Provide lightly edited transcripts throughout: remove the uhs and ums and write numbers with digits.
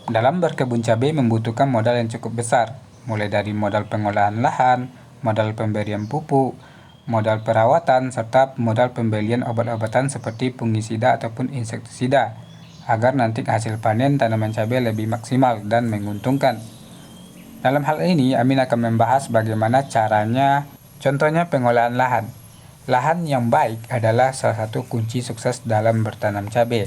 Dalam berkebun cabai membutuhkan modal yang cukup besar, mulai dari modal pengolahan lahan, modal pemberian pupuk, modal perawatan, serta modal pembelian obat-obatan seperti fungisida ataupun insektisida, agar nanti hasil panen tanaman cabai lebih maksimal dan menguntungkan. Dalam hal ini, Amin akan membahas bagaimana caranya, contohnya pengolahan lahan. Lahan yang baik adalah salah satu kunci sukses dalam bertanam cabai.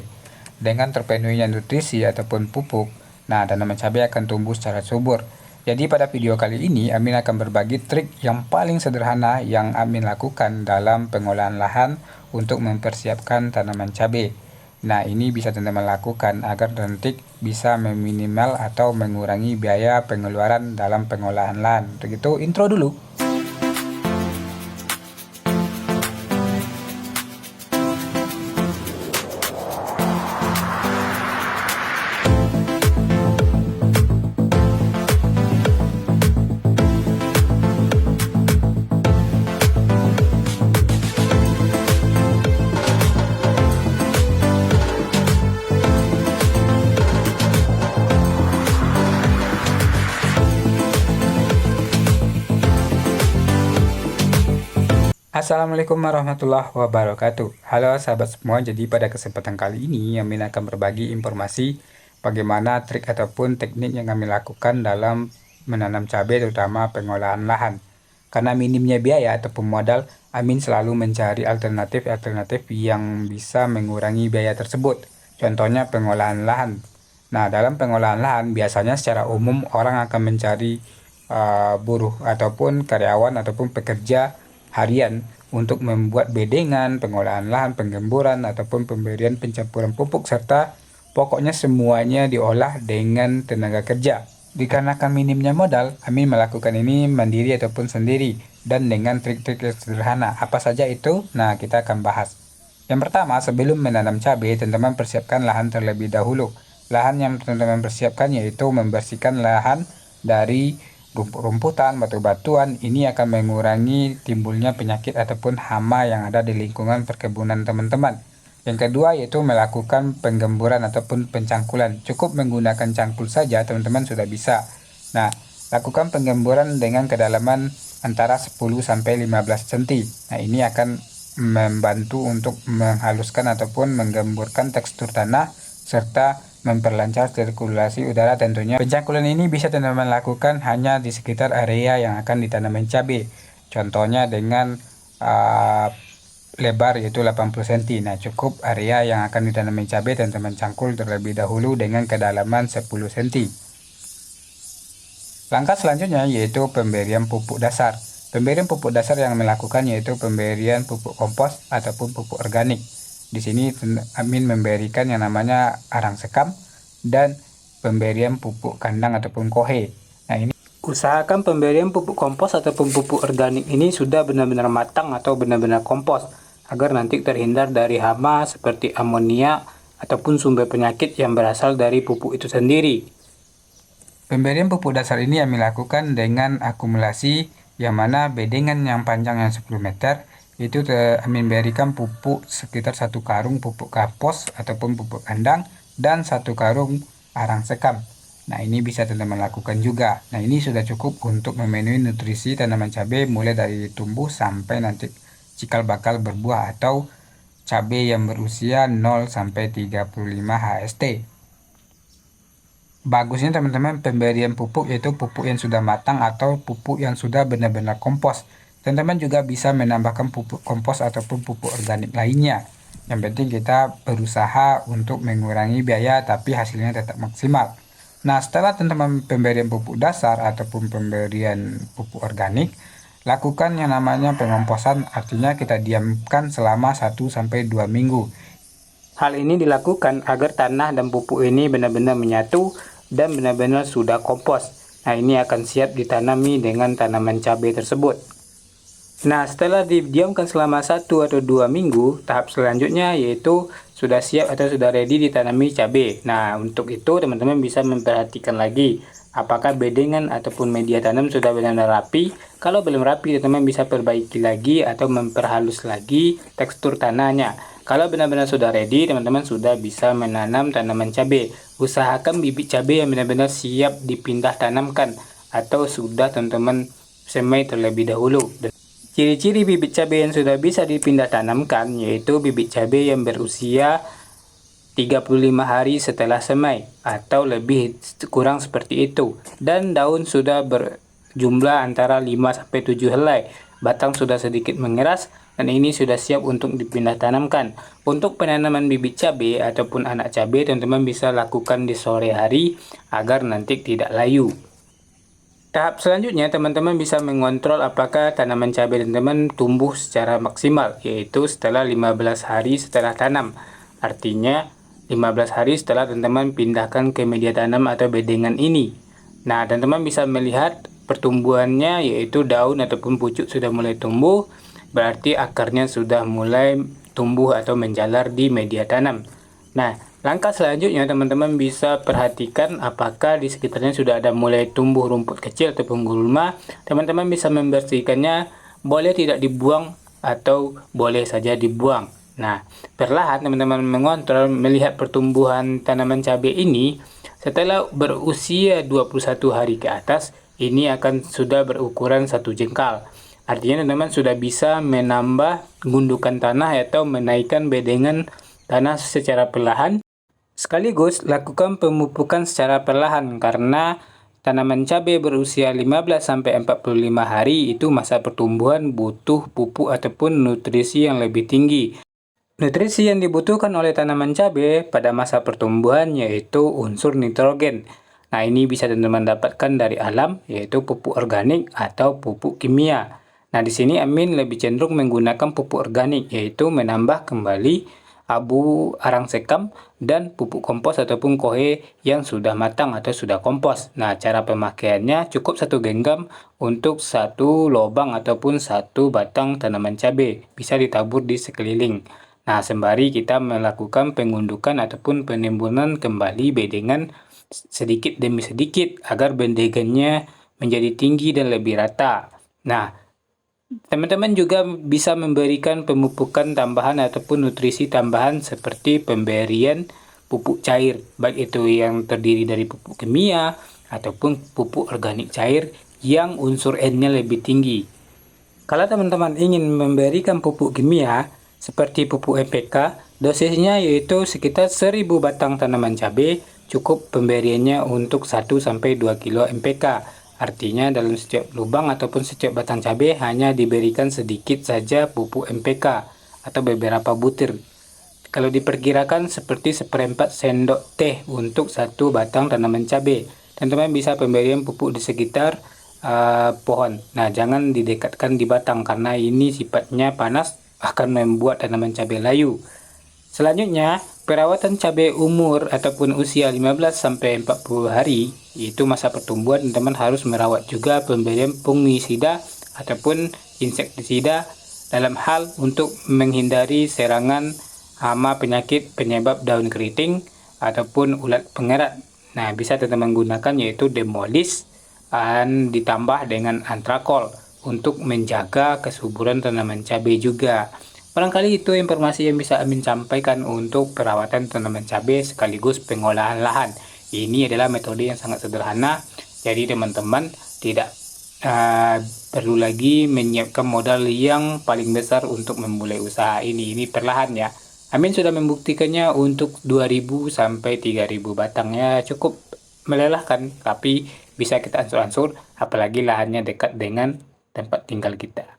Dengan terpenuhinya nutrisi ataupun pupuk, nah tanaman cabai akan tumbuh secara subur. Jadi pada video kali ini, Amin akan berbagi trik yang paling sederhana yang Amin lakukan dalam pengolahan lahan untuk mempersiapkan tanaman cabai. Nah, ini bisa teman-teman lakukan agar nanti bisa meminimal atau mengurangi biaya pengeluaran dalam pengolahan lahan. Untuk itu, intro dulu. Assalamualaikum warahmatullahi wabarakatuh. Halo sahabat semua, jadi pada kesempatan kali ini Amin akan berbagi informasi bagaimana trik ataupun teknik yang kami lakukan dalam menanam cabai terutama pengolahan lahan. Karena minimnya biaya ataupun modal, Amin selalu mencari alternatif-alternatif yang bisa mengurangi biaya tersebut. Contohnya pengolahan lahan. Nah, dalam pengolahan lahan biasanya secara umum orang akan mencari buruh ataupun karyawan ataupun pekerja harian untuk membuat bedengan, pengolahan lahan, penggemburan, ataupun pemberian pencampuran pupuk, serta pokoknya semuanya diolah dengan tenaga kerja. Dikarenakan minimnya modal, Amin melakukan ini mandiri ataupun sendiri, dan dengan trik-trik yang sederhana. Apa saja itu? Nah, kita akan bahas. Yang pertama, sebelum menanam cabai, teman-teman persiapkan lahan terlebih dahulu. Lahan yang teman-teman persiapkan yaitu membersihkan lahan dari rumput-rumputan, batu-batuan. Ini akan mengurangi timbulnya penyakit ataupun hama yang ada di lingkungan perkebunan teman-teman. Yang kedua yaitu melakukan penggemburan ataupun pencangkulan. Cukup menggunakan cangkul saja teman-teman sudah bisa. Nah, lakukan penggemburan dengan kedalaman antara 10 sampai 15 cm. Nah, ini akan membantu untuk menghaluskan ataupun menggemburkan tekstur tanah serta memperlancar sirkulasi udara tentunya. Pencangkulan ini bisa teman-teman lakukan hanya di sekitar area yang akan ditanami cabai. Contohnya dengan lebar yaitu 80 cm. Nah, cukup area yang akan ditanami cabai teman-teman cangkul terlebih dahulu dengan kedalaman 10 cm. Langkah selanjutnya yaitu pemberian pupuk dasar. Pemberian pupuk dasar yang melakukan yaitu pemberian pupuk kompos ataupun pupuk organik. Di sini Amin memberikan yang namanya arang sekam dan pemberian pupuk kandang ataupun kohe. Nah, ini usahakan pemberian pupuk kompos ataupun pupuk organik ini sudah benar-benar matang atau benar-benar kompos agar nanti terhindar dari hama seperti amonia ataupun sumber penyakit yang berasal dari pupuk itu sendiri. Pemberian pupuk dasar ini Amin lakukan dengan akumulasi yang mana bedengan yang panjangnya 10 meter itu Amin berikan pupuk sekitar 1 karung pupuk kompos ataupun pupuk kandang dan 1 karung arang sekam. Nah, ini bisa teman-teman lakukan juga. Nah, ini sudah cukup untuk memenuhi nutrisi tanaman cabai mulai dari tumbuh sampai nanti cikal bakal berbuah atau cabai yang berusia 0 sampai 35 HST. Bagusnya teman-teman pemberian pupuk yaitu pupuk yang sudah matang atau pupuk yang sudah benar-benar kompos. Teman-teman juga bisa menambahkan pupuk kompos ataupun pupuk organik lainnya. Yang penting kita berusaha untuk mengurangi biaya tapi hasilnya tetap maksimal. Nah, setelah teman-teman pemberian pupuk dasar ataupun pemberian pupuk organik, lakukan yang namanya pengomposan, artinya kita diamkan selama 1-2 minggu. Hal ini dilakukan agar tanah dan pupuk ini benar-benar menyatu dan benar-benar sudah kompos. Nah, ini akan siap ditanami dengan tanaman cabai tersebut. Nah, setelah didiamkan selama 1 atau 2 minggu, tahap selanjutnya yaitu sudah siap atau sudah ready ditanami cabai. Nah, untuk itu teman-teman bisa memperhatikan lagi apakah bedengan ataupun media tanam sudah benar-benar rapi. Kalau belum rapi, teman-teman bisa perbaiki lagi atau memperhalus lagi tekstur tanahnya. Kalau benar-benar sudah ready, teman-teman sudah bisa menanam tanaman cabai. Usahakan bibit cabai yang benar-benar siap dipindah tanamkan atau sudah teman-teman semai terlebih dahulu. Ciri-ciri bibit cabai yang sudah bisa dipindah tanamkan yaitu bibit cabai yang berusia 35 hari setelah semai atau lebih kurang seperti itu, dan daun sudah berjumlah antara 5-7 helai, batang sudah sedikit mengeras, dan ini sudah siap untuk dipindah tanamkan. Untuk penanaman bibit cabai ataupun anak cabai, teman-teman bisa lakukan di sore hari agar nanti tidak layu. Tahap selanjutnya, teman-teman bisa mengontrol apakah tanaman cabai teman-teman tumbuh secara maksimal, yaitu setelah 15 hari setelah tanam. Artinya, 15 hari setelah teman-teman pindahkan ke media tanam atau bedengan ini. Nah, teman-teman bisa melihat pertumbuhannya, yaitu daun ataupun pucuk sudah mulai tumbuh, berarti akarnya sudah mulai tumbuh atau menjalar di media tanam. Nah, langkah selanjutnya teman-teman bisa perhatikan apakah di sekitarnya sudah ada mulai tumbuh rumput kecil ataupun gulma. Teman-teman bisa membersihkannya, boleh tidak dibuang atau boleh saja dibuang. Nah, perlahan teman-teman mengontrol melihat pertumbuhan tanaman cabai ini. Setelah berusia 21 hari ke atas, ini akan sudah berukuran 1 jengkal. Artinya teman-teman sudah bisa menambah gundukan tanah atau menaikkan bedengan tanah secara perlahan. Sekaligus lakukan pemupukan secara perlahan karena tanaman cabai berusia 15-45 hari itu masa pertumbuhan butuh pupuk ataupun nutrisi yang lebih tinggi. Nutrisi yang dibutuhkan oleh tanaman cabai pada masa pertumbuhan yaitu unsur nitrogen. Nah, ini bisa teman-teman dapatkan dari alam, yaitu pupuk organik atau pupuk kimia. Nah, di sini Amin lebih cenderung menggunakan pupuk organik, yaitu menambah kembali abu arang sekam dan pupuk kompos ataupun kohe yang sudah matang atau sudah kompos. Nah, cara pemakaiannya cukup 1 genggam untuk 1 lubang ataupun 1 batang tanaman cabai. Bisa ditabur di sekeliling. Nah, sembari kita melakukan pengundukan ataupun penimbunan kembali bedengan sedikit demi sedikit agar bedengannya menjadi tinggi dan lebih rata. Nah, teman-teman juga bisa memberikan pemupukan tambahan ataupun nutrisi tambahan seperti pemberian pupuk cair, baik itu yang terdiri dari pupuk kimia ataupun pupuk organik cair yang unsur N-nya lebih tinggi. Kalau teman-teman ingin memberikan pupuk kimia seperti pupuk NPK, dosisnya yaitu sekitar 1000 batang tanaman cabai, cukup pemberiannya untuk 1-2 kilo NPK. Artinya dalam setiap lubang ataupun setiap batang cabai hanya diberikan sedikit saja pupuk NPK atau beberapa butir. Kalau diperkirakan seperti 1/4 sendok teh untuk 1 batang tanaman cabai. Teman-teman bisa pemberian pupuk di sekitar pohon. Nah, jangan didekatkan di batang karena ini sifatnya panas akan membuat tanaman cabai layu. Selanjutnya, perawatan cabai umur ataupun usia 15-40 hari, yaitu masa pertumbuhan, teman-teman harus merawat juga pemberian fungisida ataupun insektisida dalam hal untuk menghindari serangan hama penyakit penyebab daun keriting ataupun ulat pengerat. Nah, bisa teman-teman gunakan yaitu Demolis dan ditambah dengan antrakol untuk menjaga kesuburan tanaman cabai juga. Barangkali itu informasi yang bisa Amin sampaikan untuk perawatan tanaman cabai sekaligus pengolahan lahan. Ini adalah metode yang sangat sederhana, jadi teman-teman tidak perlu lagi menyiapkan modal yang paling besar untuk memulai usaha ini. Ini perlahan ya. Amin sudah membuktikannya untuk 2000 sampai 3000 batang ya, cukup melelahkan, tapi bisa kita ansur-ansur apalagi lahannya dekat dengan tempat tinggal kita.